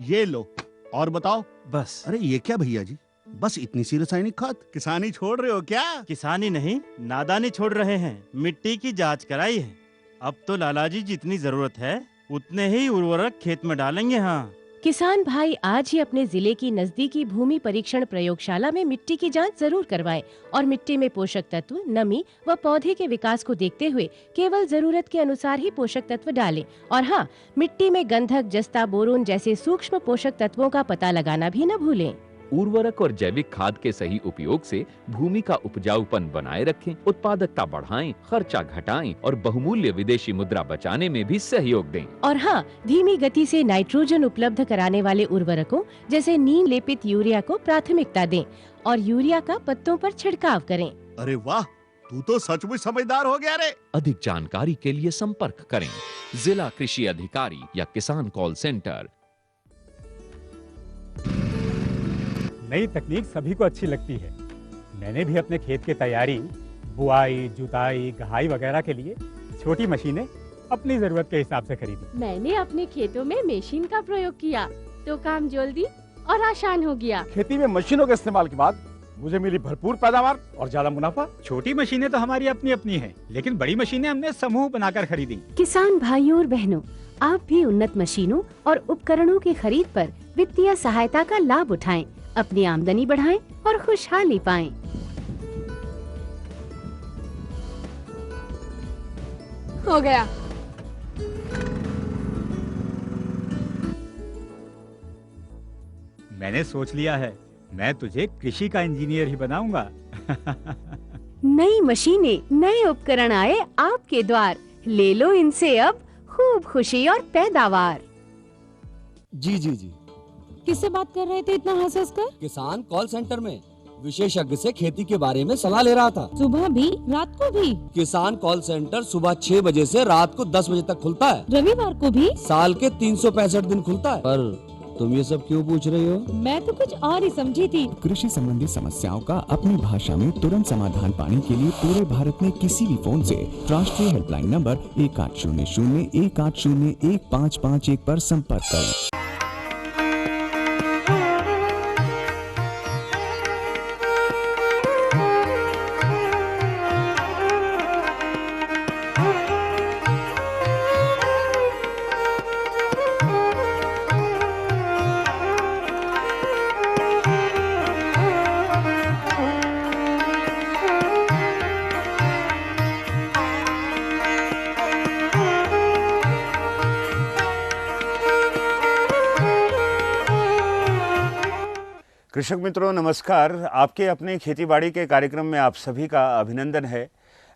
ये लो। और बताओ। बस। अरे ये क्या भैया जी, बस इतनी सी रासायनिक खाद? किसानी छोड़ रहे हो क्या? किसानी नहीं, नादानी छोड़ रहे हैं। मिट्टी की जांच कराई है। अब तो लालाजी जितनी जरूरत है उतने ही उर्वरक खेत में डालेंगे। हाँ, किसान भाई आज ही अपने जिले की नजदीकी भूमि परीक्षण प्रयोगशाला में मिट्टी की जांच जरूर करवाएं और मिट्टी में पोषक तत्व, नमी व पौधे के विकास को देखते हुए केवल जरूरत के अनुसार ही पोषक तत्व डालें। और हाँ, मिट्टी में गंधक, जस्ता, बोरोन जैसे सूक्ष्म पोषक तत्वों का पता लगाना भी न भूलें। उर्वरक और जैविक खाद के सही उपयोग से भूमि का उपजाऊपन बनाए रखें, उत्पादकता बढ़ाएं, खर्चा घटाएं और बहुमूल्य विदेशी मुद्रा बचाने में भी सहयोग दें। और हाँ, धीमी गति से नाइट्रोजन उपलब्ध कराने वाले उर्वरकों जैसे नीम लेपित यूरिया को प्राथमिकता दें और यूरिया का पत्तों पर छिड़काव करें। अरे वाह, तू तो सचमुच समझदार हो गया रे। अधिक जानकारी के लिए संपर्क करें जिला कृषि अधिकारी या किसान कॉल सेंटर। नई तकनीक सभी को अच्छी लगती है। मैंने भी अपने खेत की तैयारी, बुआई, जुताई, गहाई वगैरह के लिए छोटी मशीनें अपनी जरूरत के हिसाब से खरीदी। मैंने अपने खेतों में मशीन का प्रयोग किया तो काम जल्दी और आसान हो गया। खेती में मशीनों के इस्तेमाल के बाद मुझे मिली भरपूर पैदावार और ज्यादा मुनाफा। छोटी मशीनें तो हमारी अपनी अपनी हैं, लेकिन बड़ी मशीनें हमने समूह बनाकर खरीदी। किसान भाइयों और बहनों, आप भी उन्नत मशीनों और उपकरणों की खरीद पर वित्तीय सहायता का लाभ उठाएं, अपनी आमदनी बढ़ाएं और खुशहाली पाएं। हो गया। मैंने सोच लिया है, मैं तुझे कृषि का इंजीनियर ही बनाऊंगा। नई मशीनें, नए उपकरण आए आपके द्वार, ले लो इनसे अब खूब खुशी और पैदावार। जी जी जी। किससे बात कर रहे थे इतना हंस कर? किसान कॉल सेंटर में विशेषज्ञ से खेती के बारे में सलाह ले रहा था। सुबह भी रात को भी? किसान कॉल सेंटर सुबह 6 बजे से रात को 10 बजे तक खुलता है। रविवार को भी? साल के 365 दिन खुलता है। पर तुम ये सब क्यों पूछ रही हो? मैं तो कुछ और ही समझी थी। कृषि संबंधी समस्याओं का अपनी भाषा में तुरंत समाधान पाने के लिए पूरे भारत में किसी भी फोन से राष्ट्रीय हेल्पलाइन नंबर 1800-180-1551 पर संपर्क करें। कृषक मित्रों नमस्कार। आपके अपने खेतीबाड़ी के कार्यक्रम में आप सभी का अभिनंदन है।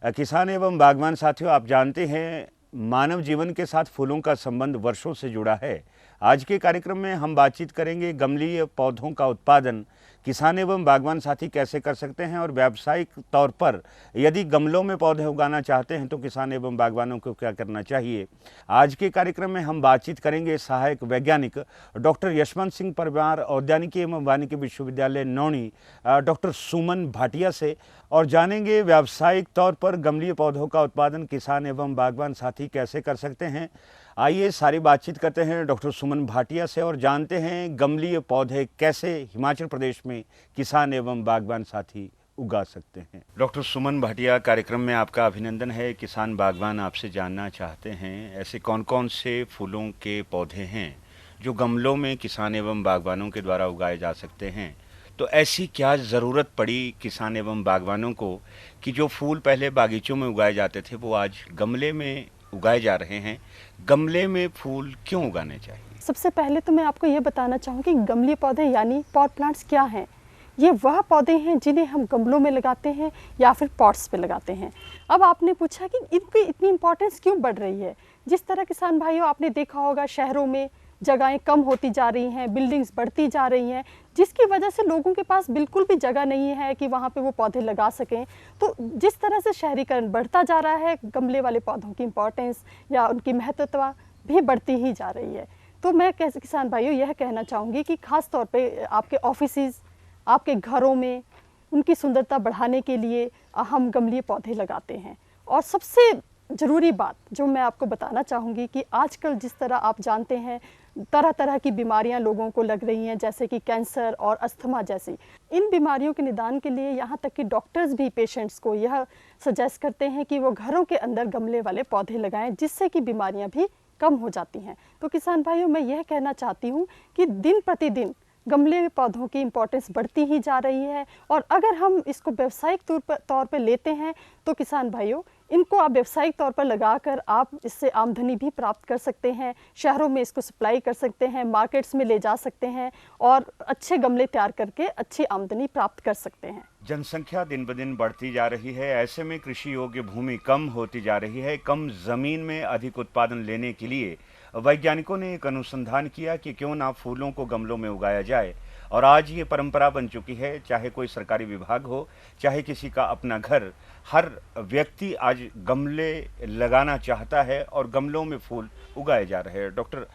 किसान एवं बागवान साथियों, आप जानते हैं मानव जीवन के साथ फूलों का संबंध वर्षों से जुड़ा है। आज के कार्यक्रम में हम बातचीत करेंगे गमलीय पौधों का उत्पादन किसान एवं बागवान साथी कैसे कर सकते हैं और व्यावसायिक तौर पर यदि गमलों में पौधे उगाना चाहते हैं तो किसान एवं बागवानों को क्या करना चाहिए। आज के कार्यक्रम में हम बातचीत करेंगे सहायक वैज्ञानिक डॉक्टर यशवंत सिंह परमार, औद्यानिकी एवं वानिकी विश्वविद्यालय नौणी, डॉक्टर सुमन भाटिया से, और जानेंगे व्यावसायिक तौर पर गमलीय पौधों का उत्पादन किसान एवं बागवान साथी कैसे कर सकते हैं। आइए सारी बातचीत करते हैं डॉक्टर सुमन भाटिया से और जानते हैं गमलीय पौधे कैसे हिमाचल प्रदेश में किसान एवं बागवान साथी उगा सकते हैं। डॉक्टर सुमन भाटिया, कार्यक्रम में आपका अभिनंदन है। किसान बागवान आपसे जानना चाहते हैं ऐसे कौन कौन से फूलों के पौधे हैं जो गमलों में किसान एवं बागवानों के द्वारा उगाए जा सकते हैं। तो ऐसी क्या ज़रूरत पड़ी किसान एवं बागवानों को कि जो फूल पहले बागीचों में उगाए जाते थे वो आज गमले में उगाए जा रहे हैं। गमले में फूल क्यों उगाने चाहिए? सबसे पहले तो मैं आपको ये बताना चाहूँगी गमलीय पौधे यानी पॉट प्लांट्स क्या हैं। ये वह पौधे हैं जिन्हें हम गमलों में लगाते हैं या फिर पॉट्स पे लगाते हैं। अब आपने पूछा कि इनकी इतनी इम्पोर्टेंस क्यों बढ़ रही है। जिस तरह किसान भाइयों आपने देखा होगा शहरों में जगहें कम होती जा रही हैं, बिल्डिंग्स बढ़ती जा रही हैं, जिसकी वजह से लोगों के पास बिल्कुल भी जगह नहीं है कि वहाँ पे वो पौधे लगा सकें। तो जिस तरह से शहरीकरण बढ़ता जा रहा है, गमले वाले पौधों की इम्पोर्टेंस या उनकी महत्वता भी बढ़ती ही जा रही है। तो मैं किसान भाइयों यह कहना चाहूँगी कि ख़ास तौर पे आपके ऑफिसेज़, आपके घरों में उनकी सुंदरता बढ़ाने के लिए हम गमलीय पौधे लगाते हैं। और सबसे ज़रूरी बात जो मैं आपको बताना चाहूँगी कि आजकल जिस तरह आप जानते हैं तरह तरह की बीमारियां लोगों को लग रही हैं, जैसे कि कैंसर और अस्थमा जैसी। इन बीमारियों के निदान के लिए यहाँ तक कि डॉक्टर्स भी पेशेंट्स को यह सजेस्ट करते हैं कि वो घरों के अंदर गमले वाले पौधे लगाएं, जिससे कि बीमारियां भी कम हो जाती हैं। तो किसान भाइयों, मैं यह कहना चाहती हूँ कि दिन प्रतिदिन गमले पौधों की इम्पोर्टेंस बढ़ती ही जा रही है, और अगर हम इसको व्यावसायिक तौर पर लेते हैं तो किसान भाइयों, इनको आप व्यावसायिक तौर पर लगाकर आप इससे आमदनी भी प्राप्त कर सकते हैं, शहरों में इसको सप्लाई कर सकते हैं, मार्केट्स में ले जा सकते हैं और अच्छे गमले तैयार करके अच्छी आमदनी प्राप्त कर सकते हैं। जनसंख्या दिन ब दिन बढ़ती जा रही है, ऐसे में कृषि योग्य भूमि कम होती जा रही है। कम जमीन में अधिक उत्पादन लेने के लिए वैज्ञानिकों ने एक अनुसंधान किया कि क्यों ना फूलों को गमलों में उगाया जाए, और आज ये परंपरा बन चुकी है। चाहे कोई सरकारी विभाग हो, चाहे किसी का अपना घर, हर व्यक्ति आज गमले लगाना चाहता है और गमलों में फूल उगाए जा रहे हैं। डॉक्टर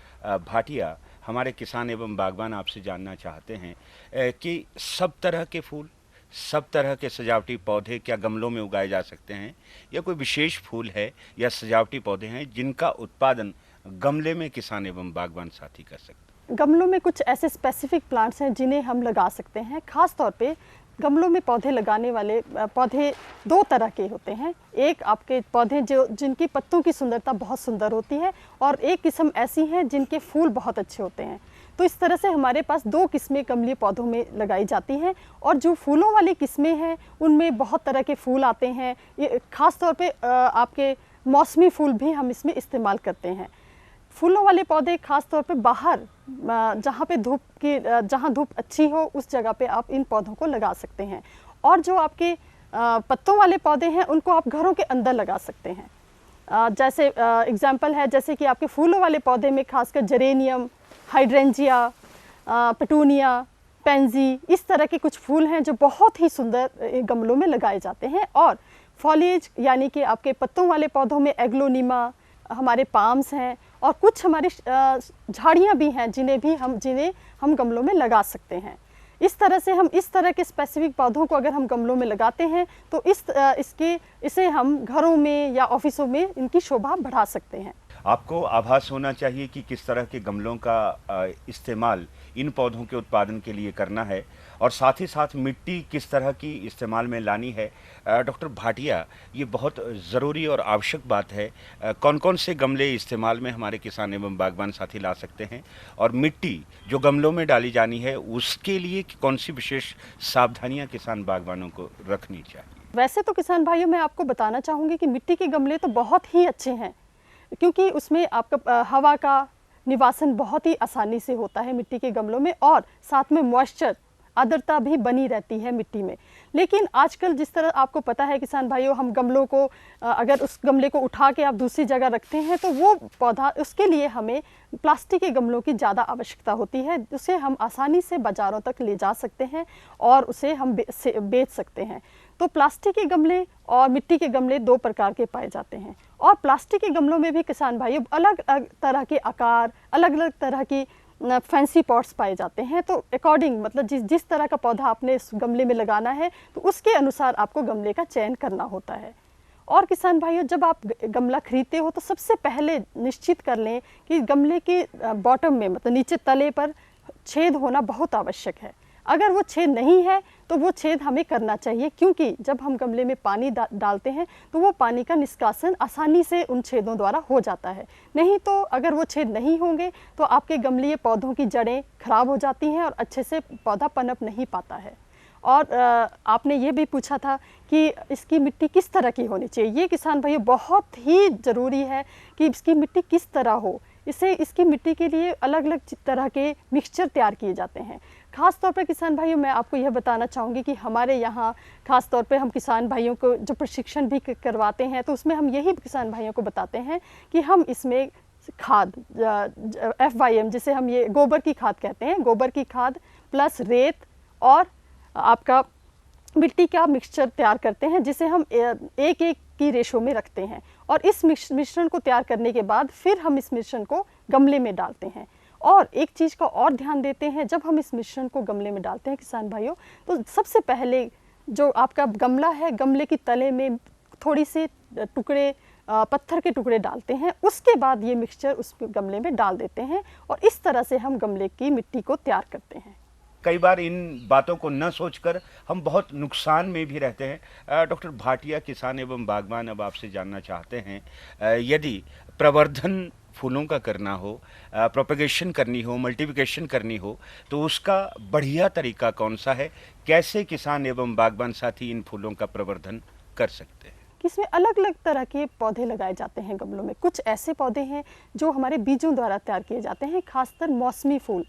भाटिया, हमारे किसान एवं बागवान आपसे जानना चाहते हैं कि सब तरह के फूल, सब तरह के सजावटी पौधे क्या गमलों में उगाए जा सकते हैं, या कोई विशेष फूल है या सजावटी पौधे हैं जिनका उत्पादन गमले में किसान एवं बागवान साथी कर सकते हैं? गमलों में कुछ ऐसे स्पेसिफिक प्लांट्स हैं जिन्हें हम लगा सकते हैं। खास तौर पे गमलों में पौधे लगाने वाले पौधे दो तरह के होते हैं। एक आपके पौधे जिनकी पत्तों की सुंदरता बहुत सुंदर होती है, और एक किस्म ऐसी हैं जिनके फूल बहुत अच्छे होते हैं। तो इस तरह से हमारे पास दो किस्में गमले पौधों में लगाई जाती हैं, और जो फूलों वाली किस्में हैं उनमें बहुत तरह के फूल आते हैं। ये खास तौर पे आपके मौसमी फूल भी हम इसमें इस्तेमाल करते हैं। फूलों वाले पौधे खास तौर पे बाहर जहाँ धूप अच्छी हो उस जगह पे आप इन पौधों को लगा सकते हैं, और जो आपके पत्तों वाले पौधे हैं उनको आप घरों के अंदर लगा सकते हैं। जैसे एग्जांपल है, जैसे कि आपके फूलों वाले पौधे में खासकर जेरेनियम, हाइड्रेंजिया, पेटूनिया, पेंजी, इस तरह के कुछ फूल हैं जो बहुत ही सुंदर गमलों में लगाए जाते हैं। और फॉलिएज यानी कि आपके पत्तों वाले पौधों में एग्लोनिमा, हमारे पाम्स हैं, और कुछ हमारी झाड़ियाँ भी हैं जिन्हें हम गमलों में लगा सकते हैं। इस तरह से हम इस तरह के स्पेसिफिक पौधों को अगर हम गमलों में लगाते हैं तो इसे हम घरों में या ऑफिसों में इनकी शोभा बढ़ा सकते हैं। आपको आभास होना चाहिए कि किस तरह के गमलों का इस्तेमाल इन पौधों के उत्पादन के लिए करना है, और साथ ही साथ मिट्टी किस तरह की इस्तेमाल में लानी है। डॉक्टर भाटिया, ये बहुत ज़रूरी और आवश्यक बात है। कौन कौन से गमले इस्तेमाल में हमारे किसान एवं बागवान साथी ला सकते हैं, और मिट्टी जो गमलों में डाली जानी है उसके लिए कौन सी विशेष सावधानियां किसान बागवानों को रखनी चाहिए? वैसे तो किसान भाइयों, मैं आपको बताना चाहूँगी कि मिट्टी के गमले तो बहुत ही अच्छे हैं, क्योंकि उसमें आपका हवा का निवासन बहुत ही आसानी से होता है मिट्टी के गमलों में, और साथ में मॉइस्चर, आर्द्रता भी बनी रहती है मिट्टी में। लेकिन आजकल जिस तरह आपको पता है किसान भाइयों, हम गमलों को अगर उस गमले को उठा के आप दूसरी जगह रखते हैं तो वो पौधा, उसके लिए हमें प्लास्टिक के गमलों की ज़्यादा आवश्यकता होती है। उसे हम आसानी से बाज़ारों तक ले जा सकते हैं और उसे हम बेच सकते हैं। तो प्लास्टिक के गमले और मिट्टी के गमले दो प्रकार के पाए जाते हैं, और प्लास्टिक के गमलों में भी किसान भाइयों अलग अलग तरह के आकार, अलग अलग तरह की फैंसी पॉट्स पाए जाते हैं। तो अकॉर्डिंग, मतलब जिस तरह का पौधा आपने इस गमले में लगाना है तो उसके अनुसार आपको गमले का चयन करना होता है। और किसान भाइयों, जब आप गमला खरीदते हो तो सबसे पहले निश्चित कर लें कि गमले के बॉटम में, मतलब नीचे तले पर छेद होना बहुत आवश्यक है। अगर वो छेद नहीं है तो वो छेद हमें करना चाहिए, क्योंकि जब हम गमले में पानी डालते हैं तो वो पानी का निष्कासन आसानी से उन छेदों द्वारा हो जाता है। नहीं तो अगर वो छेद नहीं होंगे तो आपके गमलीय पौधों की जड़ें खराब हो जाती हैं और अच्छे से पौधा पनप नहीं पाता है। और आपने ये भी पूछा था कि इसकी मिट्टी किस तरह की होनी चाहिए। ये किसान भाइयों बहुत ही ज़रूरी है कि इसकी मिट्टी किस तरह हो। इसकी मिट्टी के लिए अलग अलग तरह के मिक्सचर तैयार किए जाते हैं। ख़ास तौर पर किसान भाइयों, मैं आपको यह बताना चाहूँगी कि हमारे यहाँ ख़ास तौर पे हम किसान भाइयों को जो प्रशिक्षण भी करवाते हैं तो उसमें हम यही किसान भाइयों को बताते हैं कि हम इसमें खाद FYM, जिसे हम ये गोबर की खाद कहते हैं, गोबर की खाद प्लस रेत और आपका मिट्टी का मिक्सचर तैयार करते हैं, जिसे हम एक की रेशो में रखते हैं। और इस मिश्रण को तैयार करने के बाद फिर हम इस मिश्रण को गमले में डालते हैं। और एक चीज़ का और ध्यान देते हैं, जब हम इस मिश्रण को गमले में डालते हैं किसान भाइयों, तो सबसे पहले जो आपका गमला है, गमले की तले में थोड़ी से टुकड़े पत्थर के टुकड़े डालते हैं, उसके बाद ये मिक्सचर उस गमले में डाल देते हैं और इस तरह से हम गमले की मिट्टी को तैयार करते हैं। कई बार इन बातों को न सोचकर हम बहुत नुकसान में भी रहते हैं। डॉक्टर भाटिया, किसान एवं बागवान, अब आपसे जानना चाहते हैं, यदि प्रवर्धन फूलों का करना हो, प्रोपेगेशन करनी हो, मल्टीप्लिकेशन करनी हो, तो उसका बढ़िया तरीका कौन सा है? कैसे किसान एवं बागवान साथी इन फूलों का प्रवर्धन कर सकते हैं? इसमें अलग अलग तरह के पौधे लगाए जाते हैं गमलों में। कुछ ऐसे पौधे हैं जो हमारे बीजों द्वारा तैयार किए जाते हैं, खासकर मौसमी फूल,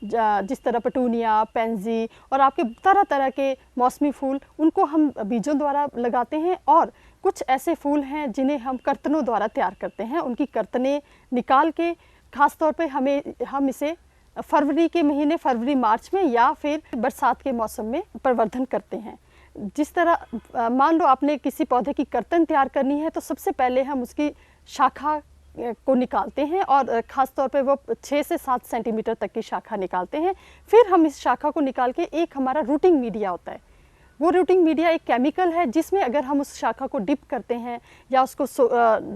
जिस तरह पेटूनिया, पेंजी और आपके तरह तरह के मौसमी फूल, उनको हम बीजों द्वारा लगाते हैं। और कुछ ऐसे फूल हैं जिन्हें हम कर्तनों द्वारा तैयार करते हैं। उनकी कर्तनें निकाल के खास तौर पे हम इसे फरवरी के महीने, फरवरी मार्च में या फिर बरसात के मौसम में प्रवर्धन करते हैं। जिस तरह मान लो आपने किसी पौधे की कर्तन तैयार करनी है, तो सबसे पहले हम उसकी शाखा को निकालते हैं और ख़ास तौर पे वो 6 से 7 सेंटीमीटर तक की शाखा निकालते हैं। फिर हम इस शाखा को निकाल के, एक हमारा रूटिंग मीडिया होता है, वो रूटिंग मीडिया एक केमिकल है जिसमें अगर हम उस शाखा को डिप करते हैं या उसको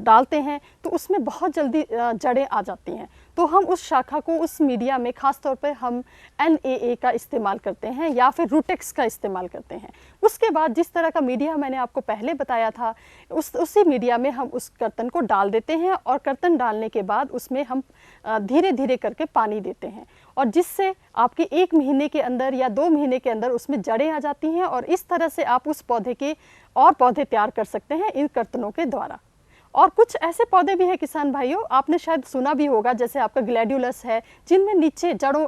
डालते हैं तो उसमें बहुत जल्दी जड़ें आ जाती हैं। तो हम उस शाखा को उस मीडिया में ख़ास तौर पे हम NAA का इस्तेमाल करते हैं या फिर रूटेक्स का इस्तेमाल करते हैं। उसके बाद जिस तरह का मीडिया मैंने आपको पहले बताया था, उसी मीडिया में हम उस कर्तन को डाल देते हैं और कर्तन डालने के बाद उसमें हम धीरे धीरे करके पानी देते हैं और जिससे आपके 1 महीने के अंदर या 2 महीने के अंदर उसमें जड़ें आ जाती हैं और इस तरह से आप उस पौधे के और पौधे तैयार कर सकते हैं इन कर्तनों के द्वारा। और कुछ ऐसे पौधे भी हैं किसान भाइयों, आपने शायद सुना भी होगा, जैसे आपका ग्लैडियोलस है, जिनमें नीचे जड़ों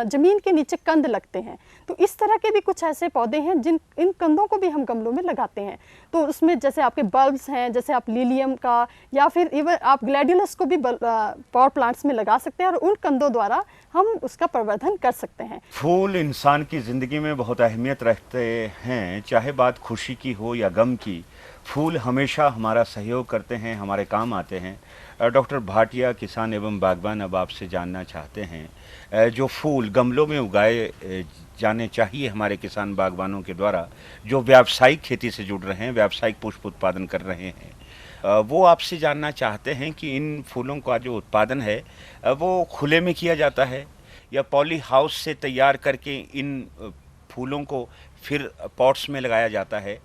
ज़मीन के नीचे कंद लगते हैं। तो इस तरह के भी कुछ ऐसे पौधे हैं इन कंदों को भी हम गमलों में लगाते हैं। तो उसमें जैसे आपके बल्ब्स हैं, जैसे आप लिलियम का या फिर इवन आप ग्लैडियोलस को भी पॉट प्लांट्स में लगा सकते हैं और उन कंदों द्वारा हम उसका प्रवर्धन कर सकते हैं। फूल इंसान की ज़िंदगी में बहुत अहमियत रखते हैं, चाहे बात खुशी की हो या गम की। फूल हमेशा हमारा सहयोग करते हैं, हमारे काम आते हैं। डॉक्टर भाटिया, किसान एवं बागवान, अब आपसे जानना चाहते हैं, जो फूल गमलों में उगाए जाने चाहिए हमारे किसान बागवानों के द्वारा, जो व्यावसायिक खेती से जुड़ रहे हैं, व्यावसायिक पुष्प उत्पादन कर रहे हैं, वो आपसे जानना चाहते हैं कि इन फूलों का जो उत्पादन है वो खुले में किया जाता है या पॉली हाउस से तैयार करके इन फूलों को फिर पॉट्स में लगाया जाता है।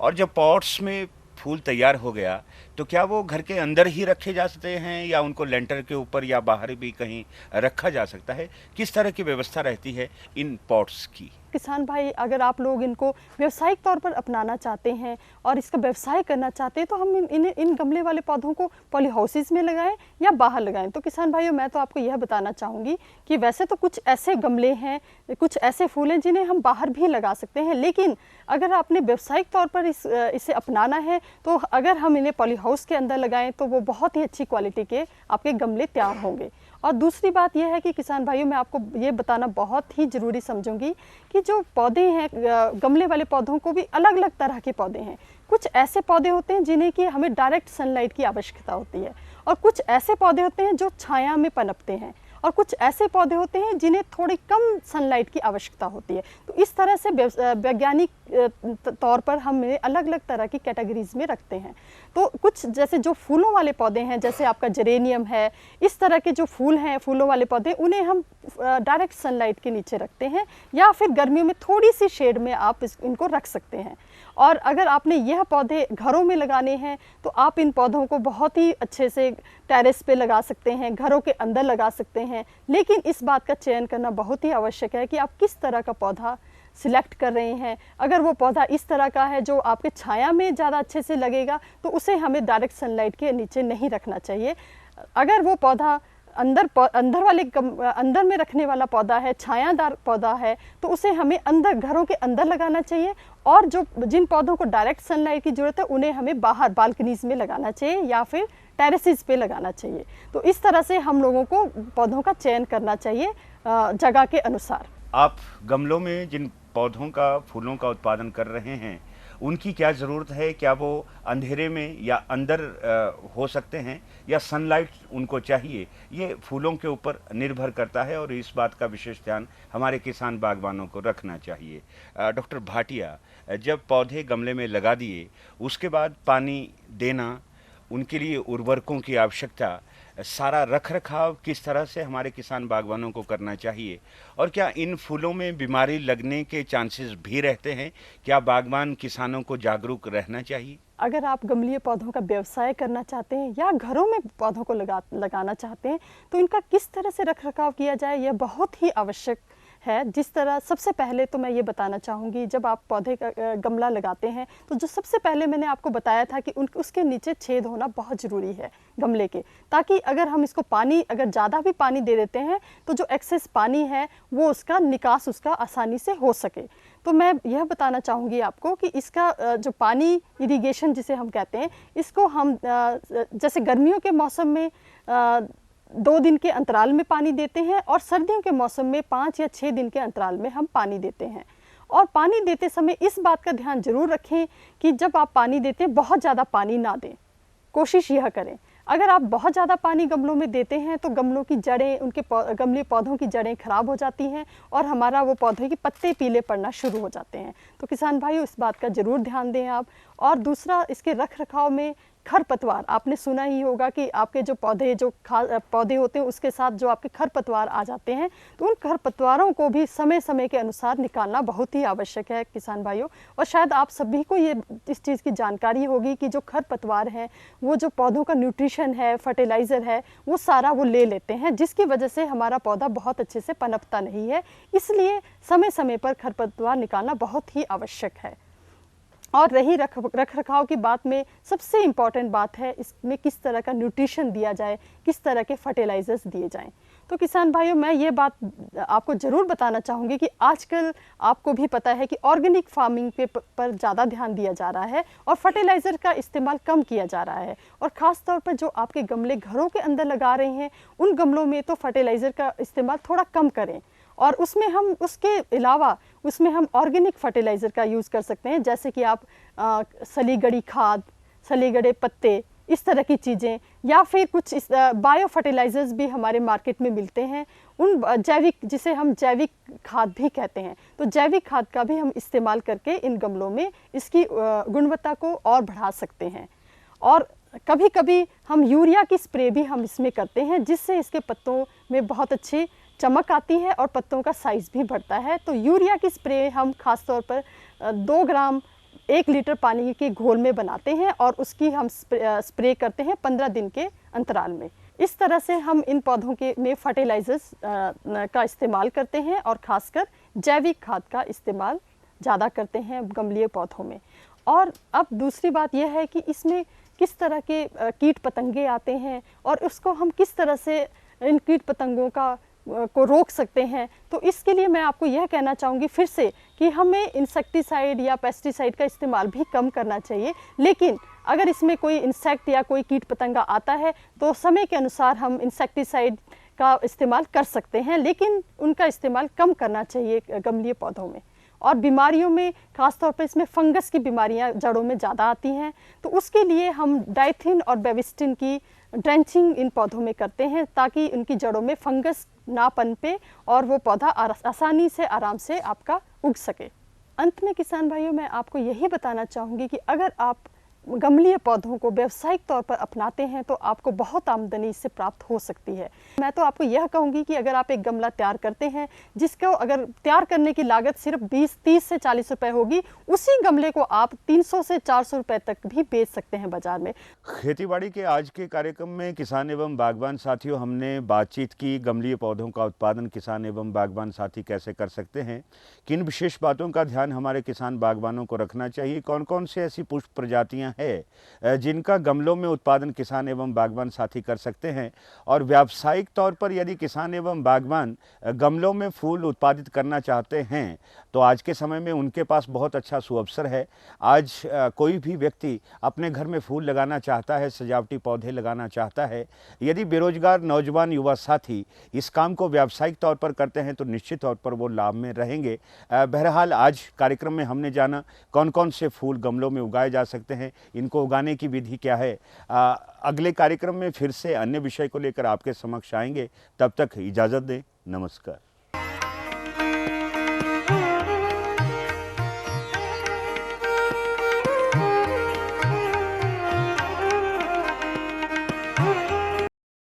और जब पॉट्स में फूल तैयार हो गया तो क्या वो घर के अंदर ही रखे जा सकते हैं या उनको लेंटर के ऊपर या बाहर भी कहीं रखा जा सकता है? किस तरह की व्यवस्था रहती है इन पॉट्स की? किसान भाई, अगर आप लोग इनको व्यावसायिक तौर पर अपनाना चाहते हैं और इसका व्यवसाय करना चाहते हैं तो हम इन गमले वाले पौधों को पॉली हाउसेस में लगाएं या बाहर लगाएं। तो किसान भाइयों, मैं तो आपको यह बताना चाहूँगी कि वैसे तो कुछ ऐसे गमले हैं, कुछ ऐसे फूल हैं जिन्हें हम बाहर भी लगा सकते हैं, लेकिन अगर आपने व्यावसायिक तौर पर इसे अपनाना है तो अगर हम इन्हें पॉली हाउस के अंदर लगाएं तो वो बहुत ही अच्छी क्वालिटी के आपके गमले तैयार होंगे। और दूसरी बात यह है कि किसान भाइयों, मैं आपको ये बताना बहुत ही ज़रूरी समझूंगी कि जो पौधे हैं, गमले वाले पौधों को भी अलग अलग तरह के पौधे हैं। कुछ ऐसे पौधे होते हैं जिन्हें कि हमें डायरेक्ट सनलाइट की आवश्यकता होती है और कुछ ऐसे पौधे होते हैं जो छाया में पनपते हैं और कुछ ऐसे पौधे होते हैं जिन्हें थोड़ी कम सनलाइट की आवश्यकता होती है। तो इस तरह से वैज्ञानिक तौर पर हम अलग अलग तरह की कैटेगरीज में रखते हैं। तो कुछ जैसे जो फूलों वाले पौधे हैं, जैसे आपका जेरेनियम है, इस तरह के जो फूल हैं, फूलों वाले पौधे, उन्हें हम डायरेक्ट सनलाइट के नीचे रखते हैं या फिर गर्मियों में थोड़ी सी शेड में आप इनको रख सकते हैं। और अगर आपने यह पौधे घरों में लगाने हैं तो आप इन पौधों को बहुत ही अच्छे से टेरेस पे लगा सकते हैं, घरों के अंदर लगा सकते हैं, लेकिन इस बात का चयन करना बहुत ही आवश्यक है कि आप किस तरह का पौधा सिलेक्ट कर रहे हैं। अगर वो पौधा इस तरह का है जो आपके छाया में ज़्यादा अच्छे से लगेगा तो उसे हमें डायरेक्ट सनलाइट के नीचे नहीं रखना चाहिए। अगर वो पौधा अंदर में रखने वाला पौधा है, छायादार पौधा है, तो उसे हमें अंदर, घरों के अंदर लगाना चाहिए। और जिन पौधों को डायरेक्ट सनलाइट की ज़रूरत है उन्हें हमें बाहर बालकनीज में लगाना चाहिए या फिर टेरेसेस पे लगाना चाहिए। तो इस तरह से हम लोगों को पौधों का चयन करना चाहिए जगह के अनुसार। आप गमलों में जिन पौधों का, फूलों का उत्पादन कर रहे हैं, उनकी क्या ज़रूरत है? क्या वो अंधेरे में या अंदर हो सकते हैं या सनलाइट उनको चाहिए? ये फूलों के ऊपर निर्भर करता है और इस बात का विशेष ध्यान हमारे किसान बागवानों को रखना चाहिए। डॉक्टर भाटिया, जब पौधे गमले में लगा दिए उसके बाद पानी देना, उनके लिए उर्वरकों की आवश्यकता, सारा रख रखाव किस तरह से हमारे किसान बागवानों को करना चाहिए, और क्या इन फूलों में बीमारी लगने के चांसेस भी रहते हैं? क्या बागवान किसानों को जागरूक रहना चाहिए? अगर आप गमलीय पौधों का व्यवसाय करना चाहते हैं या घरों में पौधों को लगाना चाहते हैं तो इनका किस तरह से रख रखाव किया जाए, यह बहुत ही आवश्यक है। जिस तरह सबसे पहले तो मैं ये बताना चाहूँगी, जब आप पौधे का गमला लगाते हैं तो जो सबसे पहले मैंने आपको बताया था कि उसके नीचे छेद होना बहुत ज़रूरी है गमले के, ताकि अगर हम इसको पानी, अगर ज़्यादा भी पानी दे देते हैं तो जो एक्सेस पानी है वो उसका निकास उसका आसानी से हो सके। तो मैं यह बताना चाहूँगी आपको कि इसका जो पानी इरिगेशन जिसे हम कहते हैं, इसको हम जैसे गर्मियों के मौसम में 2 दिन के अंतराल में पानी देते हैं और सर्दियों के मौसम में 5 या 6 दिन के अंतराल में हम पानी देते हैं। और पानी देते समय इस बात का ध्यान जरूर रखें कि जब आप पानी देते हैं बहुत ज़्यादा पानी ना दें, कोशिश यह करें। अगर आप बहुत ज़्यादा पानी गमलों में देते हैं तो गमलों की जड़ें, उनके गमले पौधों की जड़ें खराब हो जाती हैं और हमारा वो पौधे के पत्ते पीले पड़ना शुरू हो जाते हैं। तो किसान भाइयों, इस बात का ज़रूर ध्यान दें आप। और दूसरा, इसके रख रखाव में खरपतवार, आपने सुना ही होगा कि आपके जो पौधे होते हैं उसके साथ जो आपके खरपतवार आ जाते हैं, तो उन खरपतवारों को भी समय समय के अनुसार निकालना बहुत ही आवश्यक है किसान भाइयों। और शायद आप सभी को ये इस चीज़ की जानकारी होगी कि जो खरपतवार हैं वो जो पौधों का न्यूट्रिशन है, फर्टिलाइज़र है, वो सारा वो ले लेते हैं, जिसकी वजह से हमारा पौधा बहुत अच्छे से पनपता नहीं है। इसलिए समय समय पर खरपतवार निकालना बहुत ही आवश्यक है। और रही रख रखाव की बात में सबसे इम्पॉर्टेंट बात है इसमें किस तरह का न्यूट्रिशन दिया जाए, किस तरह के फर्टिलाइज़र्स दिए जाएं। तो किसान भाइयों, मैं ये बात आपको ज़रूर बताना चाहूँगी कि आजकल आपको भी पता है कि ऑर्गेनिक फार्मिंग पर ज़्यादा ध्यान दिया जा रहा है और फर्टिलाइज़र का इस्तेमाल कम किया जा रहा है। और ख़ास तौर पर जो आपके गमले घरों के अंदर लगा रहे हैं, उन गमलों में तो फर्टिलाइज़र का इस्तेमाल थोड़ा कम करें और उसमें हम उसके अलावा उसमें हम ऑर्गेनिक फर्टिलाइज़र का यूज़ कर सकते हैं, जैसे कि आप सलीगड़ी खाद, सलीगड़े पत्ते, इस तरह की चीज़ें, या फिर कुछ बायो फर्टिलाइज़र्स भी हमारे मार्केट में मिलते हैं, उन जैविक, जिसे हम जैविक खाद भी कहते हैं। तो जैविक खाद का भी हम इस्तेमाल करके इन गमलों में इसकी गुणवत्ता को और बढ़ा सकते हैं। और कभी कभी हम यूरिया की स्प्रे भी हम इसमें करते हैं, जिससे इसके पत्तों में बहुत अच्छी चमक आती है और पत्तों का साइज़ भी बढ़ता है। तो यूरिया की स्प्रे हम खास तौर पर 2 ग्राम 1 लीटर पानी के घोल में बनाते हैं और उसकी हम स्प्रे करते हैं 15 दिन के अंतराल में। इस तरह से हम इन पौधों के में फर्टिलाइज़र्स का इस्तेमाल करते हैं और ख़ासकर जैविक खाद का इस्तेमाल ज़्यादा करते हैं गमलीय पौधों में। और अब दूसरी बात यह है कि इसमें किस तरह के कीट पतंगे आते हैं और उसको हम किस तरह से इन कीट पतंगों को रोक सकते हैं। तो इसके लिए मैं आपको यह कहना चाहूँगी फिर से कि हमें इंसेक्टिसाइड या पेस्टिसाइड का इस्तेमाल भी कम करना चाहिए, लेकिन अगर इसमें कोई इंसेक्ट या कोई कीट पतंगा आता है तो समय के अनुसार हम इंसेक्टिसाइड का इस्तेमाल कर सकते हैं, लेकिन उनका इस्तेमाल कम करना चाहिए गमलीय पौधों में। और बीमारियों में खासतौर पर इसमें फंगस की बीमारियां जड़ों में ज़्यादा आती हैं, तो उसके लिए हम डाइथिन और बेविस्टिन की ड्रेंचिंग इन पौधों में करते हैं ताकि उनकी जड़ों में फंगस ना पनपे और वो पौधा आसानी से, आराम से आपका उग सके। अंत में किसान भाइयों, मैं आपको यही बताना चाहूँगी कि अगर आप गमलीय पौधों को व्यावसायिक तौर पर अपनाते हैं तो आपको बहुत आमदनी इससे प्राप्त हो सकती है। मैं तो आपको यह कहूँगी कि अगर आप एक गमला तैयार करते हैं जिसको अगर तैयार करने की लागत सिर्फ 20-30 से 40 रुपए होगी, उसी गमले को आप 300 से 400 रुपए तक भी बेच सकते हैं बाजार में। खेतीबाड़ी के आज के कार्यक्रम में किसान एवं बागवान साथियों, हमने बातचीत की गमलीय पौधों का उत्पादन किसान एवं बागवान साथी कैसे कर सकते हैं, किन विशेष बातों का ध्यान हमारे किसान बागवानों को रखना चाहिए, कौन कौन से ऐसी पुष्प प्रजातियाँ है जिनका गमलों में उत्पादन किसान एवं बागवान साथी कर सकते हैं। और व्यावसायिक तौर पर यदि किसान एवं बागवान गमलों में फूल उत्पादित करना चाहते हैं तो आज के समय में उनके पास बहुत अच्छा सुअवसर है। आज कोई भी व्यक्ति अपने घर में फूल लगाना चाहता है, सजावटी पौधे लगाना चाहता है। यदि बेरोजगार नौजवान युवा साथी इस काम को व्यावसायिक तौर पर करते हैं तो निश्चित तौर पर वो लाभ में रहेंगे। बहरहाल आज कार्यक्रम में हमने जाना कौन कौन से फूल गमलों में उगाए जा सकते हैं, इनको उगाने की विधि क्या है। अगले कार्यक्रम में फिर से अन्य विषय को लेकर आपके समक्ष आएंगे। तब तक इजाज़त दें, नमस्कार।